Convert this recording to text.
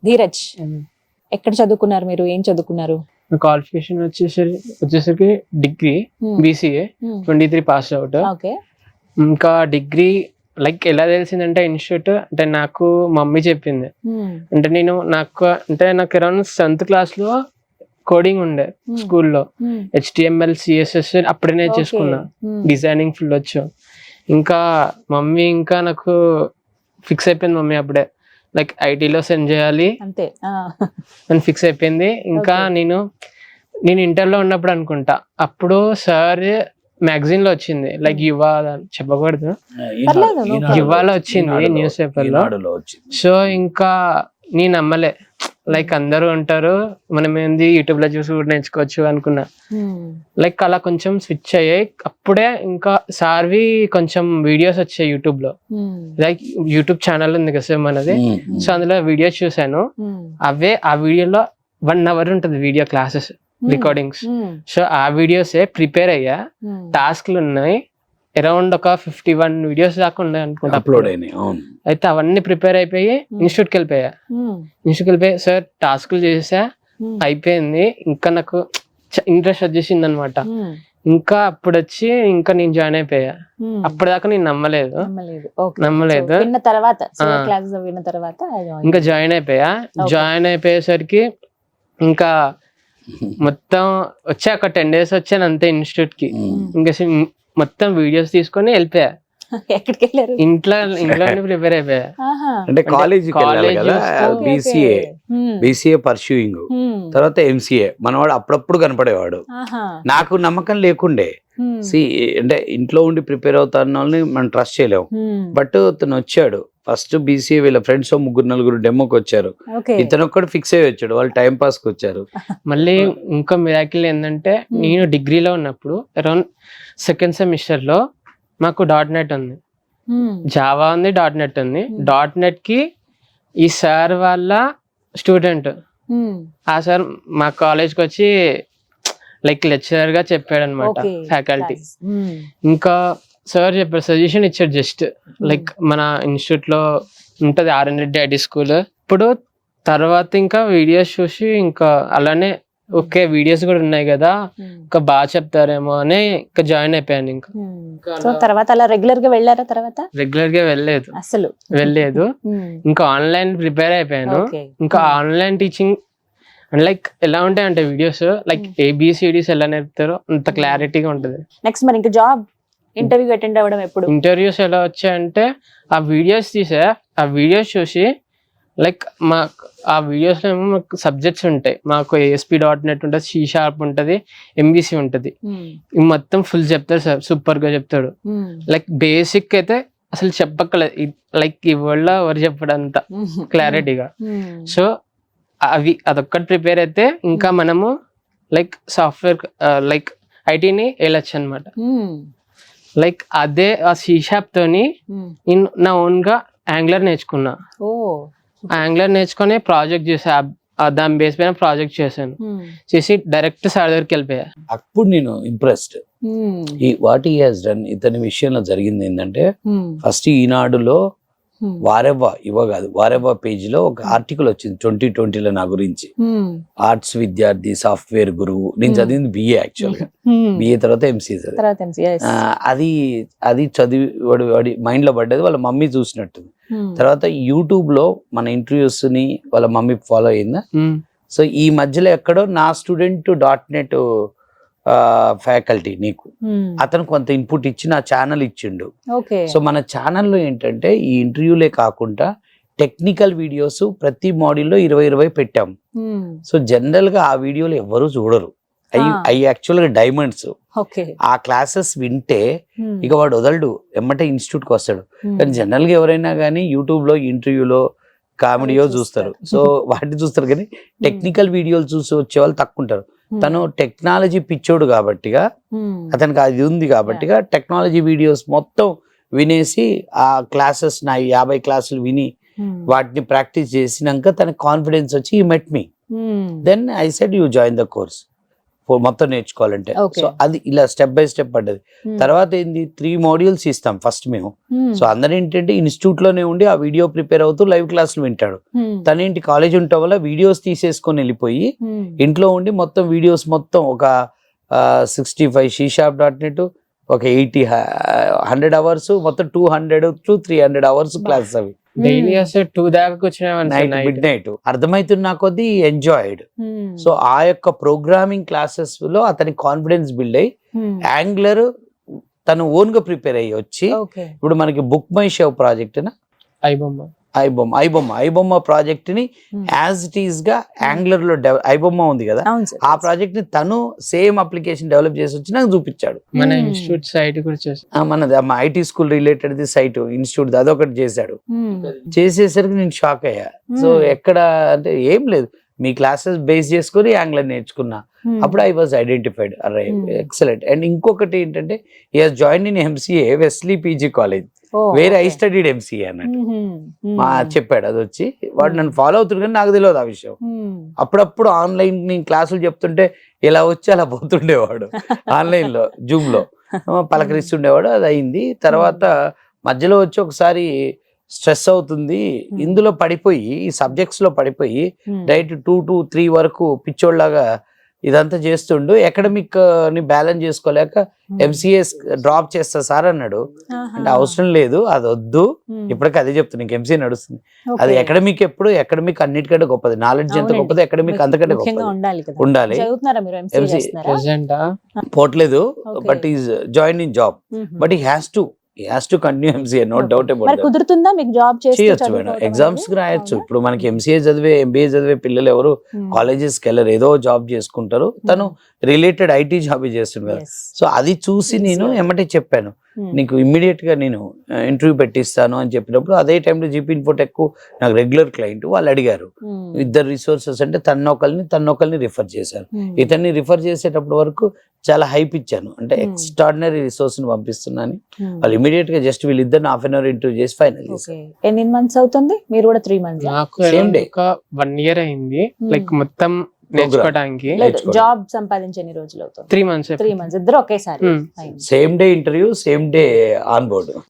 ధీరజ్ ఎక్కడ చదువుకున్నారు మీరు, ఏం చదువుకున్నారు? క్వాలిఫికేషన్ వచ్చేసరికి degree BCA 23 pass out. Okay. ఇంకా డిగ్రీ లైక్ ఎలా తెలిసిందంటే ఇన్స్టిట్యూట్ అంటే నాకు మమ్మీ చెప్పింది. అంటే నాకు అరౌండ్ 7th క్లాస్ లో కోడింగ్ ఉండే స్కూల్లో, HTML CSS అప్పుడే నేర్చేసుకున్నా, డిజైనింగ్ ఫీల్డ్ వచ్చు. ఇంకా మమ్మీ ఇంకా నాకు ఫిక్స్ అయిపోయింది మమ్మీ అప్పుడే, లైక్ ఐటీలో సెండ్ చేయాలి అంతే అని ఫిక్స్ అయిపోయింది. ఇంకా నేను ఇంటర్లో ఉన్నప్పుడు అనుకుంటా, అప్పుడు సార్ మ్యాగజైన్ లో వచ్చింది, లైక్ యువ చెప్పకూడదు, యువాలో వచ్చింది, న్యూస్ పేపర్ లో. సో ఇంకా నేను నమ్మలే, లైక్ అందరూ ఉంటారు, మనం ఏంది యూట్యూబ్ లో చూసి కూడా నేర్చుకోవచ్చు అనుకున్నా. లైక్ అలా కొంచెం స్విచ్ అయ్యాయి. అప్పుడే ఇంకా సార్వి కొంచెం వీడియోస్ వచ్చాయి యూట్యూబ్ లో, లైక్ యూట్యూబ్ ఛానల్ ఉంది కదా సార్ మనది. సో అందులో వీడియోస్ చూసాను. ఆ వీడియోలో 1 hour ఉంటుంది వీడియో క్లాసెస్ రికార్డింగ్స్. సో ఆ వీడియోసే ప్రిపేర్ అయ్యా. టాస్క్లు ఉన్నాయి అరౌండ్ ఒక 51 వీడియోస్ దాకా ఉన్నాయి అనుకుంటా అప్లోడ్ అయినాయి. అయితే అవన్నీ ప్రిపేర్ అయిపోయి ఇన్స్టిట్యూట్కి వెళ్ళిపోయా. సార్ టాస్క్లు చేసా, అయిపోయింది. ఇంకా నాకు ఇంట్రెస్ట్ వచ్చేసింది అనమాట. ఇంకా అప్పుడు వచ్చి ఇంకా నేను జాయిన్ అయిపోయా. అప్పటిదాకా నేను నమ్మలేదు. ఇంకా జాయిన్ అయిపోయేసరికి ఇంకా మొత్తం వచ్చా, ఒక 10 days వచ్చాను అంతే ఇన్స్టిట్యూట్ కి. ఇంకా మొత్తం వీడియోస్ తీసుకొని వెళ్ళిపోయా. ఇంట్లోనే ప్రిపేర్ అయిపోయా. అంటే కాలేజ్ BCA పర్సూయింగ్, తర్వాత MCA. మనవాడు అప్పుడప్పుడు కనపడేవాడు. నాకు నమ్మకం లేకుండే. అంటే ఇంట్లో ఉండి ప్రిపేర్ అవుతాన్న వాళ్ళని మనం ట్రస్ట్ చేయలేము. బట్ తను వచ్చాడు ఫస్ట్ BCA, వీళ్ళ ఫ్రెండ్స్ 3-4 డెమోకి వచ్చారు. ఇతను ఒక్కడు ఫిక్స్ అయ్యి వచ్చాడు, వాళ్ళు టైం పాస్ కి వచ్చారు. మళ్ళీ ఇంకో మిరాకిల్ ఏంటంటే, నేను డిగ్రీలో ఉన్నప్పుడు అరౌండ్ 2nd semester లో మాకు .NET ఉంది, జావా ఉంది, .NET ఉంది. .NET కి ఈ సార్ వాళ్ళ స్టూడెంట్, ఆ సార్ మా కాలేజ్కి వచ్చి లైక్ లెక్చరర్ గా చెప్పాడు అనమాట, ఫ్యాకల్టీ. ఇంకా సార్ చెప్పాడు, సజెషన్ ఇచ్చాడు జస్ట్, లైక్ మన ఇన్స్టిట్యూట్ లో ఉంటది R&D స్కూల్. ఇప్పుడు తర్వాత ఇంకా వీడియోస్ చూసి ఇంకా అలానే ఓకే వీడియోస్ కూడా ఉన్నాయి కదా, ఇంకా బాగా చెప్తారేమో అని ఇంకా జాయిన్ అయిపోయాను. ఇంకా తర్వాత అలా రెగ్యులర్ గా వెళ్ళారా? తర్వాత రెగ్యులర్ గా వెళ్ళలేదు. ఇంకా ఆన్లైన్ ప్రిపేర్ అయిపోయాను. ఇంకా ఆన్లైన్ టీచింగ్ లైక్ ఎలా ఉంటాయంటే వీడియోస్, లైక్ ABCDs ఎలా నేర్పుతారో అంత క్లారిటీగా ఉంటది. నెక్స్ట్ మరి ఇంకా జాబ్ ఇంటర్వ్యూ అటెండ్ అవ్వడం ఎప్పుడు? ఇంటర్వ్యూస్ ఎలా వచ్చాయంటే, ఆ వీడియోస్ ఆ వీడియోస్ చూసి లైక్ ఆ వీడియోస్ లో ఏమో మాకు సబ్జెక్ట్స్ ఉంటాయి. మాకు ASP.NET ఉంటుంది, C# ఉంటుంది, MVC ఉంటుంది. మొత్తం ఫుల్ చెప్తాడు సార్, సూపర్ గా చెప్తాడు. లైక్ బేసిక్ అయితే అసలు చెప్పక్కలేదు, లైక్ ఈ వరల్డ్ లో ఎవరు చెప్పడంత క్లారిటీగా. సో అదొక్కటి ప్రిపేర్ అయితే ఇంకా మనము లైక్ సాఫ్ట్వేర్ లైక్ ఐటీని వెళ్ళొచ్చు అనమాట. లైక్ అదే ఆ C# తోని నేను నా ఓన్ గా యాంగులర్ నేర్చుకున్నా. యాంగులర్ నేర్చుకుని ప్రాజెక్ట్ చేసా, దాని బేస్ పైన ప్రాజెక్ట్ చేశాను. చేసి డైరెక్ట్ సార్ దగ్గరికి వెళ్ళిపోయా. అప్పుడు నేను impressed. What he has done, ఇతని విషయంలో జరిగింది ఏంటంటే, ఫస్ట్ ఈనాడులో వారెవ్వ పేజ్ లో ఒక ఆర్టికల్ వచ్చింది 2020లో నా గురించి. ఆర్ట్స్ విద్యార్థి, సాఫ్ట్వేర్ గురువు. నేను చదివింది BA యాక్చువల్ గా, BA తర్వాత MCA చదివి. అది చదివి వాడి మైండ్ లో పడ్డది, వాళ్ళ మమ్మీ చూసినట్టు. తర్వాత యూట్యూబ్ లో మన ఇంటర్వ్యూస్ ని వాళ్ళ మమ్మీ ఫాలో అయిందా. సో ఈ మధ్యలో ఎక్కడో నా స్టూడెంట్ .NET ఫ్యాకల్టీ నీకు అతను కొంత ఇన్పుట్ ఇచ్చి నా ఛానల్ ఇచ్చిండు. సో మన ఛానల్లో ఏంటంటే ఈ ఇంటర్వ్యూలే కాకుండా టెక్నికల్ వీడియోస్ ప్రతి మాడ్యూల్లో 20 పెట్టాం. సో జనరల్ గా ఆ వీడియోలు ఎవరు చూడరు, అవి యాక్చువల్ గా డైమండ్స్. ఆ క్లాసెస్ వింటే ఇక వాడు వదలడు, ఎమ్మటే ఇన్స్టిట్యూట్ కి వస్తాడు. కానీ జనరల్ గా ఎవరైనా కానీ యూట్యూబ్ లో ఇంటర్వ్యూలో కామెడీయో చూస్తారు, సో వాటిని చూస్తారు. కానీ టెక్నికల్ వీడియోలు చూసి వచ్చే వాళ్ళు తక్కువ ఉంటారు. తను టెక్నాలజీ పిచ్చోడు కాబట్టిగా, అతనికి అది ఉంది కాబట్టిగా టెక్నాలజీ వీడియోస్ మొత్తం వినేసి ఆ క్లాసెస్ నా 50 క్లాసులు విని వాటిని ప్రాక్టీస్ చేసినాక తనకి కాన్ఫిడెన్స్ వచ్చి ఈ met me. Then I said you join the course. మొత్తం నేర్చుకోవాలంటే. Okay. సో అది ఇలా స్టెప్ బై స్టెప్ పడ్డది. తర్వాత ఏంది 3 modules ఇస్తాం ఫస్ట్ మేము. సో అందరు ఏంటంటే ఇన్స్టిట్యూట్ లోనే ఉండి ఆ వీడియో ప్రిపేర్ అవుతూ లైవ్ క్లాసులు వింటాడు. తనేంటి కాలేజ్ ఉండటం వల్ల వీడియోస్ తీసేసుకొని వెళ్ళిపోయి ఇంట్లో ఉండి మొత్తం వీడియోస్ మొత్తం ఒక 65 C#.net ఒక 100 hours మొత్తం 200 to 300 hours క్లాసెస్ అవి. డైలీ అసలు 2 దాకా కూర్చునే మిడ్ నైట్ అర్థమవుతున్న కొద్దీ ఎంజాయిడ్. సో ఆ యొక్క ప్రోగ్రామింగ్ క్లాసెస్ లో అతని కాన్ఫిడెన్స్ బిల్డ్ అయ్యి యాంగ్లర్ తను ఓన్ గా ప్రిపేర్ అయ్యి వచ్చి ఇప్పుడు మనకి book my show project iBomma project ని యాజ్ ఇట్ ఈస్ గా యాంగ్లర్ లో ఐబొమ్మ ఉంది కదా, ఆ ప్రాజెక్ట్ ని తను సేమ్ అప్లికేషన్ డెవలప్ చేసి వచ్చి నాకు చూపించాడు. మన ఇన్స్టిట్యూట్ సైట్ కూడా మనది IT school related the site institute అదొకటి చేశాడు. చేసేసరికి నేను షాక్ అయ్యా. సో ఎక్కడ అంటే ఏం లేదు, మీ క్లాసెస్ బేస్ చేసుకుని యాంగ్లర్ నేర్చుకున్నా. అప్పుడు ఐ వాజ్ ఐడెంటిఫైడ్, అరే ఎక్సలెంట్. అండ్ ఇంకొకటి ఏంటంటే join in MCA Wesley PG college, వేరే ఐ స్టడీడ్ ఎంసీఏ అన్నట్టు చెప్పాడు. అది వచ్చి వాడు నన్ను ఫాలో అవుతుంది కానీ నాకు తెలియదు ఆ విషయం. అప్పుడప్పుడు ఆన్లైన్ నేను క్లాసులు చెప్తుంటే ఇలా వచ్చి అలా పోతుండేవాడు, ఆన్లైన్ లో జూమ్ లో పలకరిస్తుండేవాడు. అది అయింది. తర్వాత మధ్యలో వచ్చి ఒకసారి స్ట్రెస్ అవుతుంది ఇందులో పడిపోయి, ఈ సబ్జెక్ట్స్ లో పడిపోయి డైరెక్ట్ 2 to 3 వరకు పిచ్చోళ్ళలాగా ఇదంతా చేస్తుండు. అకాడమిక్ ని బ్యాలెన్స్ చేసుకోలేక ఎంసీఏ డ్రాప్ చేస్తా సార్ అన్నాడు. అంటే అవసరం లేదు, అది వద్దు, ఇప్పటికీ అదే చెప్తున్నా, నీకు ఎంసీఏ నడుస్తుంది. అది అకాడమిక్ ఎప్పుడు అకాడమిక్ అన్నిటికంటే గొప్పది, నాలెడ్జ్ ఎంత గొప్పది అకాడమిక్ అంతకంటే గొప్పది ఉండాలి. పోవట్లేదు, but is join in job, but he has to continue MCA, no doubt about that. కుదురుతుందా మీకు జాబ్ చేయొచ్చు మేడం, ఎగ్జామ్స్ కి రాయొచ్చు. ఇప్పుడు మనకి ఎంసీఏ చదివే ఎంబీఏ చదివే పిల్లలు ఎవరు కాలేజెస్ కి వెళ్ళరు, ఏదో జాబ్ చేసుకుంటారు. తను రిలేటెడ్ ఐటీ జాబ్ చేస్తుంది కదా. సో అది చూసి నేను ఎమ్మటే చెప్పాను, నీకు ఇమ్మీడియట్ గా నేను ఇంటర్వ్యూ పెట్టిస్తాను అని చెప్పినప్పుడు, అదే టైంలో జీపీ ఇన్ఫోటెక్ నాకు రెగ్యులర్ క్లయింట్, వాళ్ళు అడిగారు 2 రిసోర్సెస్ అంటే తన్నొకరిని రిఫర్ చేశారు. ఇతన్ని రిఫర్ చేసేటప్పుడు వరకు చాలా హైప్ ఇచ్చాను, అంటే ఎక్స్ట్రాడినరీ రిసోర్స్ ని పంపిస్తున్నాను. వాళ్ళు ఇమీడియట్ గా జస్ట్ వీళ్ళిద్దరిని హాఫ్ అన్ అవర్ ఇంటర్వ్యూ చేసి ఫైనల్ చేశారు. ఎన్ని మంత్స్ అవుతుంది? మీరు కూడా 3 months? సేమ్ డే 1 year అయింది. లైక్ మొత్తం నేర్చుకోవడానికి. జాబ్ సంపాదించి ఎన్ని రోజులు అవుతుంది? 3 months. 3 months ఇద్దరు ఒకేసారి same day interview, same day on board.